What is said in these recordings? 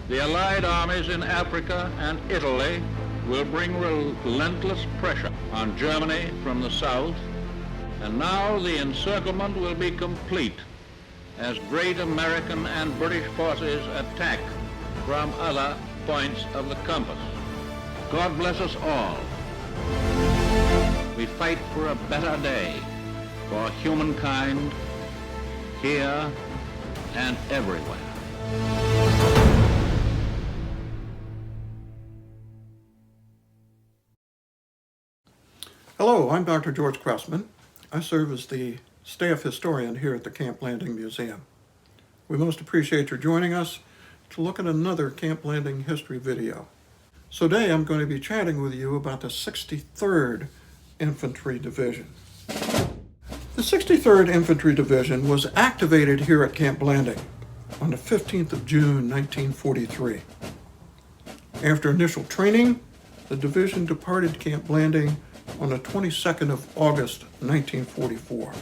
The Allied armies in Africa and Italy will bring relentless pressure on Germany from the south, and now the encirclement will be complete as great American and British forces attack from other points of the compass. God bless us all. We fight for a better day for humankind here and everywhere. Hello, I'm Dr. George Kressman. I serve as the staff historian here at the Camp Landing Museum. We most appreciate your joining us to look at another Camp Landing history video. So today I'm going to be chatting with you about the 63rd Infantry Division. The 63rd Infantry Division was activated here at Camp Landing on the 15th of June, 1943. After initial training, the division departed Camp Landing on the 22nd of August, 1944.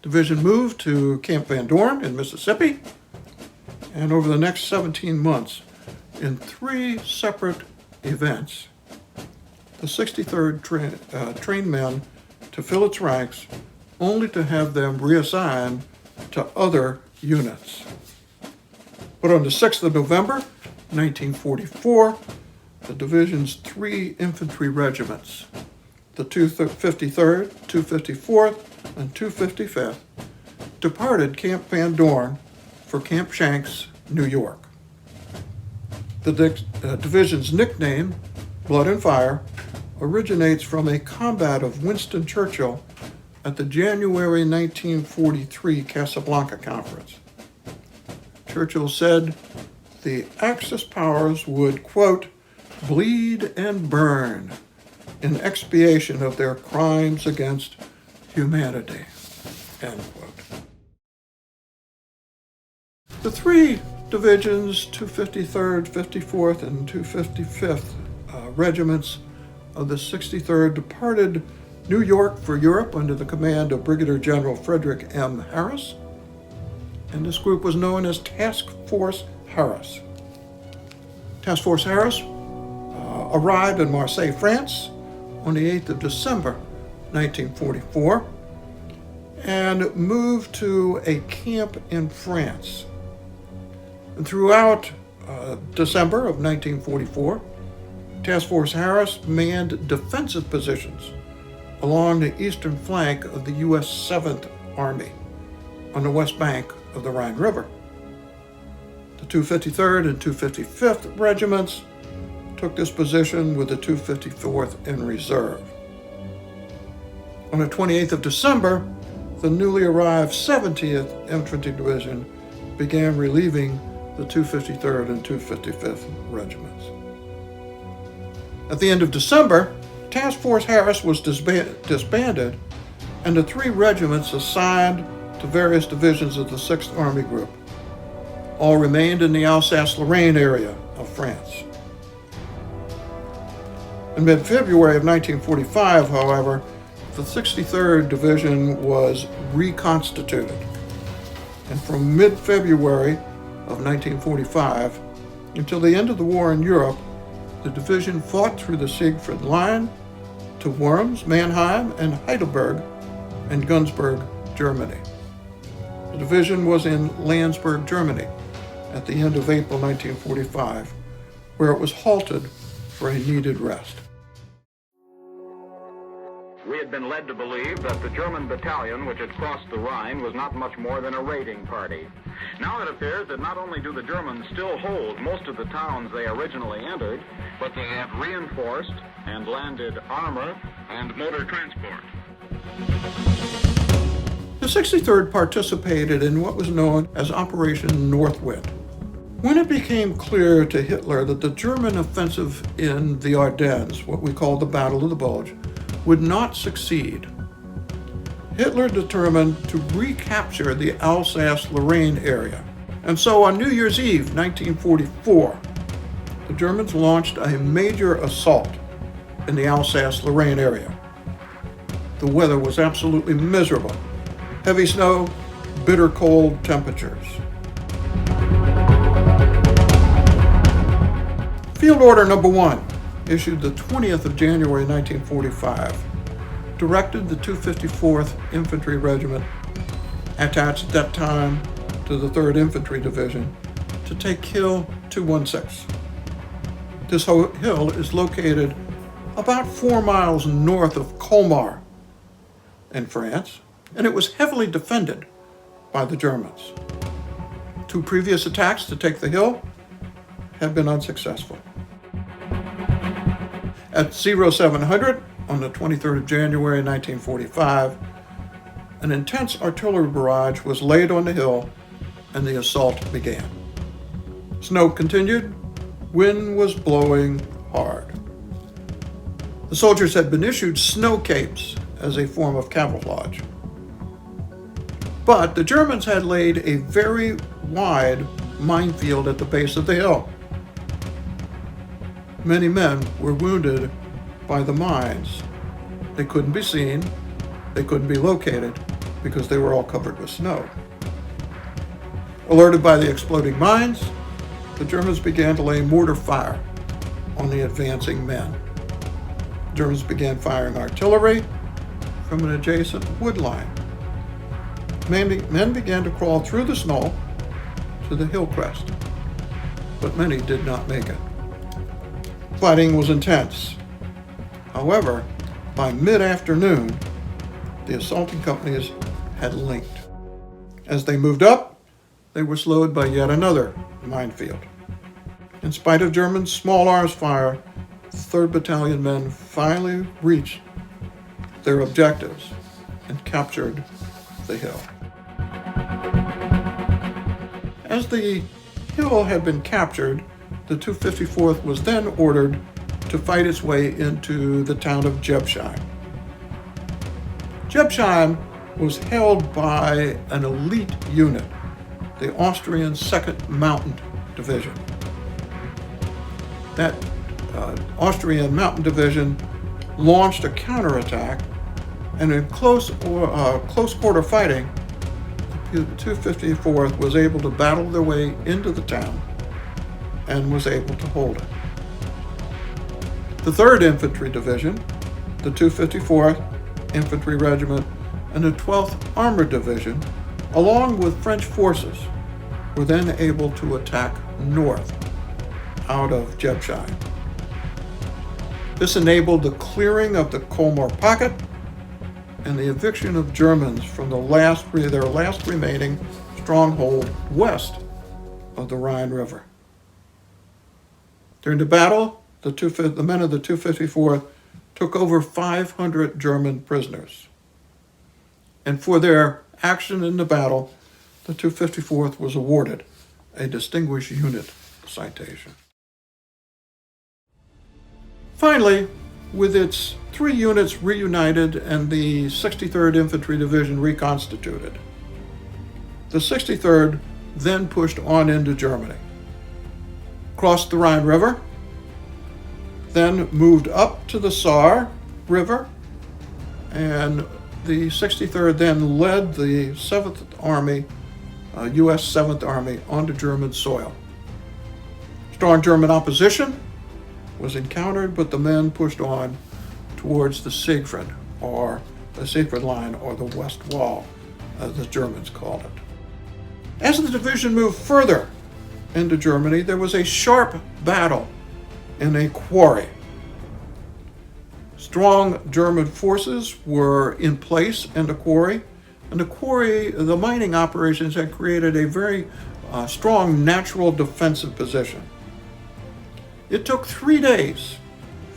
Division moved to Camp Van Dorn in Mississippi, and over the next 17 months, in 3 separate events, the 63rd trained men to fill its ranks, only to have them reassigned to other units. But on the 6th of November, 1944, the division's 3 infantry regiments, the 253rd, 254th, and 255th, departed Camp Van Dorn for Camp Shanks, New York. The division's nickname, Blood and Fire, originates from a combat of Winston Churchill at the January 1943 Casablanca Conference. Churchill said the Axis powers would, quote, bleed and burn in expiation of their crimes against humanity, end quote. The 3 divisions, 253rd, 54th, and 255th regiments of the 63rd departed New York for Europe under the command of Brigadier General Frederick M. Harris, and this group was known as Task Force Harris. Task Force Harris arrived in Marseille, France on the 8th of December, 1944, and moved to a camp in France. And throughout December of 1944, Task Force Harris manned defensive positions along the eastern flank of the U.S. 7th Army on the west bank of the Rhine River. The 253rd and 255th regiments took this position with the 254th in reserve. On the 28th of December, the newly arrived 70th Infantry Division began relieving the 253rd and 255th regiments. At the end of December, Task Force Harris was disbanded, and the 3 regiments assigned to various divisions of the 6th Army Group all remained in the Alsace-Lorraine area of France. In mid-February of 1945, however, the 63rd Division was reconstituted, and from mid-February of 1945 until the end of the war in Europe, the division fought through the Siegfried Line to Worms, Mannheim, and Heidelberg and Günzburg, Germany. The division was in Landsberg, Germany at the end of April 1945, where it was halted for a needed rest. We had been led to believe that the German battalion which had crossed the Rhine was not much more than a raiding party. Now it appears that not only do the Germans still hold most of the towns they originally entered, but they have reinforced and landed armor and motor transport. The 63rd participated in what was known as Operation Northwind. When it became clear to Hitler that the German offensive in the Ardennes, what we call the Battle of the Bulge, would not succeed, Hitler determined to recapture the Alsace-Lorraine area. And so on New Year's Eve, 1944, the Germans launched a major assault in the Alsace-Lorraine area. The weather was absolutely miserable. Heavy snow, bitter cold temperatures. Field Order Number 1, issued the 20th of January 1945, directed the 254th Infantry Regiment, attached at that time to the 3rd Infantry Division, to take Hill 216. This hill is located about 4 miles north of Colmar in France, and it was heavily defended by the Germans. 2 previous attacks to take the hill had been unsuccessful. At 0700, on the 23rd of January 1945, an intense artillery barrage was laid on the hill and the assault began. Snow continued, wind was blowing hard. The soldiers had been issued snow capes as a form of camouflage. But the Germans had laid a very wide minefield at the base of the hill. Many men were wounded by the mines. They couldn't be seen, they couldn't be located because they were all covered with snow. Alerted by the exploding mines, the Germans began to lay mortar fire on the advancing men. The Germans began firing artillery from an adjacent wood line. Men began to crawl through the snow to the hill crest, but many did not make it. Fighting was intense. However, by mid-afternoon, the assaulting companies had linked. As they moved up, they were slowed by yet another minefield. In spite of German small arms fire, 3rd Battalion men finally reached their objectives and captured the hill. As the hill had been captured, the 254th was then ordered to fight its way into the town of Jebsheim. Jebsheim was held by an elite unit, the Austrian 2nd Mountain Division. That Austrian Mountain Division launched a counterattack, and in close quarter fighting, the 254th was able to battle their way into the town and was able to hold it. The 3rd Infantry Division, the 254th Infantry Regiment, and the 12th Armored Division, along with French forces, were then able to attack north out of Jebsheim. This enabled the clearing of the Colmar pocket and the eviction of Germans from their last remaining stronghold west of the Rhine River. During the battle, the men of the 254th took over 500 German prisoners. And for their action in the battle, the 254th was awarded a Distinguished Unit citation. Finally, with its 3 units reunited and the 63rd Infantry Division reconstituted, the 63rd then pushed on into Germany, crossed the Rhine River, then moved up to the Saar River, and the 63rd then led the 7th Army, U.S. 7th Army, onto German soil. Strong German opposition was encountered, but the men pushed on towards the Siegfried Line, or the West Wall, as the Germans called it. As the division moved further into Germany, there was a sharp battle in a quarry. Strong German forces were in place in the quarry, and the mining operations had created a very strong natural defensive position. It took 3 days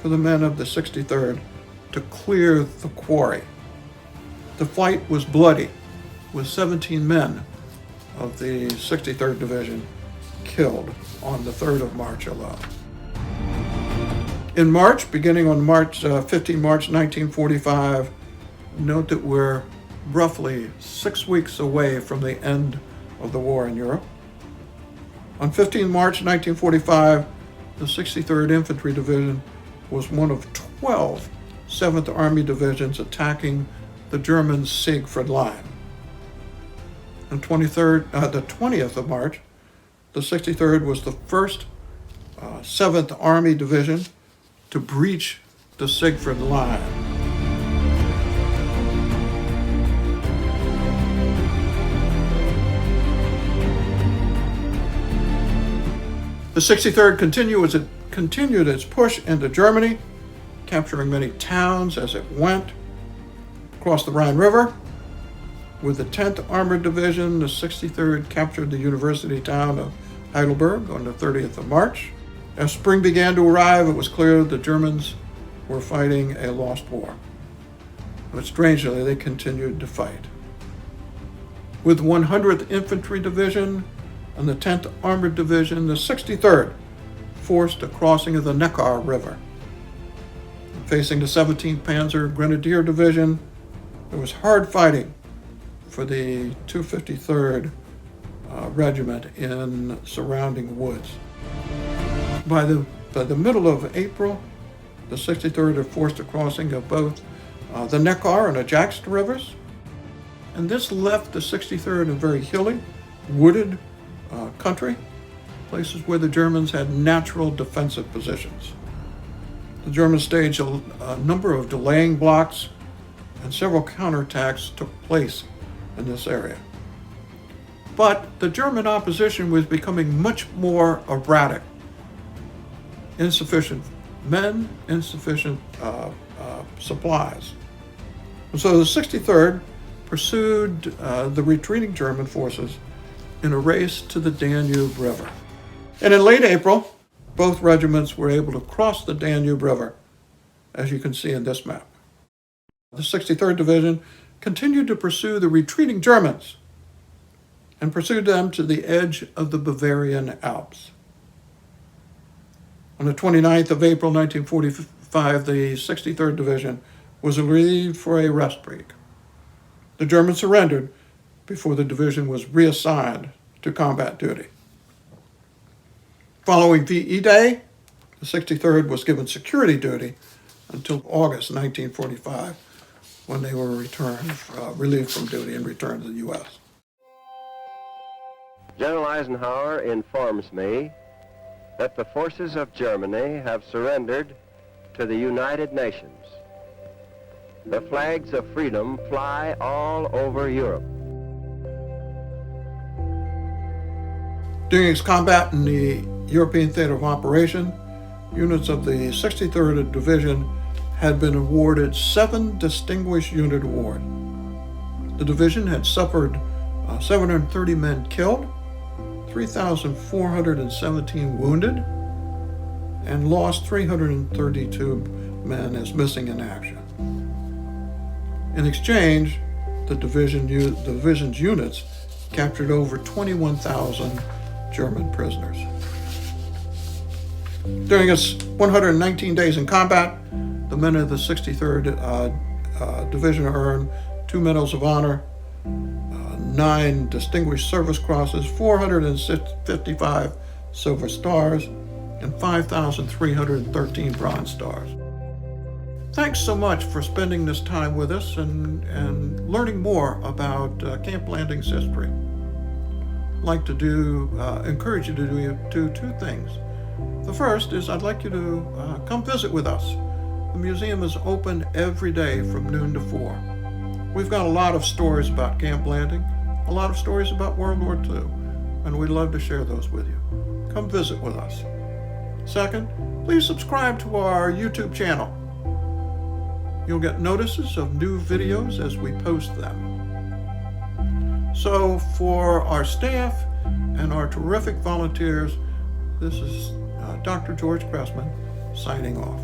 for the men of the 63rd to clear the quarry. The fight was bloody, with 17 men of the 63rd Division killed on the 3rd of March alone. In March, beginning on 15 March 1945, note that we're roughly 6 weeks away from the end of the war in Europe. On 15 March 1945, the 63rd Infantry Division was one of 12 7th Army divisions attacking the German Siegfried Line. On the 20th of March, the 63rd was the first 7th Army Division to breach the Siegfried Line. The 63rd continued its push into Germany, capturing many towns as it went across the Rhine River. With the 10th Armored Division, the 63rd captured the university town of Heidelberg on the 30th of March. As spring began to arrive, it was clear the Germans were fighting a lost war. But strangely, they continued to fight. With 100th Infantry Division and the 10th Armored Division, the 63rd forced a crossing of the Neckar River. Facing the 17th Panzer Grenadier Division, there was hard fighting for the 253rd Regiment in surrounding woods. By the middle of April, the 63rd had forced a crossing of both the Neckar and the Jax rivers, and this left the 63rd in very hilly, wooded country, places where the Germans had natural defensive positions. The Germans staged a number of delaying blocks, and several counterattacks took place in this area. But the German opposition was becoming much more erratic. Insufficient men, insufficient supplies. And so the 63rd pursued the retreating German forces in a race to the Danube River. And in late April, both regiments were able to cross the Danube River, as you can see in this map. The 63rd Division continued to pursue the retreating Germans and pursued them to the edge of the Bavarian Alps. On the 29th of April 1945, the 63rd Division was relieved for a rest break. The Germans surrendered before the division was reassigned to combat duty. Following VE Day, the 63rd was given security duty until August 1945, when they were relieved from duty and returned to the U.S. General Eisenhower informs me that the forces of Germany have surrendered to the United Nations. The flags of freedom fly all over Europe. During its combat in the European theater of operation, units of the 63rd Division had been awarded 7 Distinguished Unit Awards. The division had suffered 730 men killed, 3,417 wounded, and lost 332 men as missing in action. In exchange, the division's units captured over 21,000 German prisoners. During its 119 days in combat, the men of the 63rd Division earned 2 Medals of Honor, 9 Distinguished Service Crosses, 455 Silver Stars, and 5,313 Bronze Stars. Thanks so much for spending this time with us and learning more about Camp Blanding's history. I'd like to encourage you to do 2 things. The first is I'd like you to come visit with us. The museum is open every day from noon to 4. We've got a lot of stories about Camp Blanding, a lot of stories about World War II, and we'd love to share those with you. Come visit with us. Second, please subscribe to our YouTube channel. You'll get notices of new videos as we post them. So for our staff and our terrific volunteers, this is Dr. George Cressman signing off.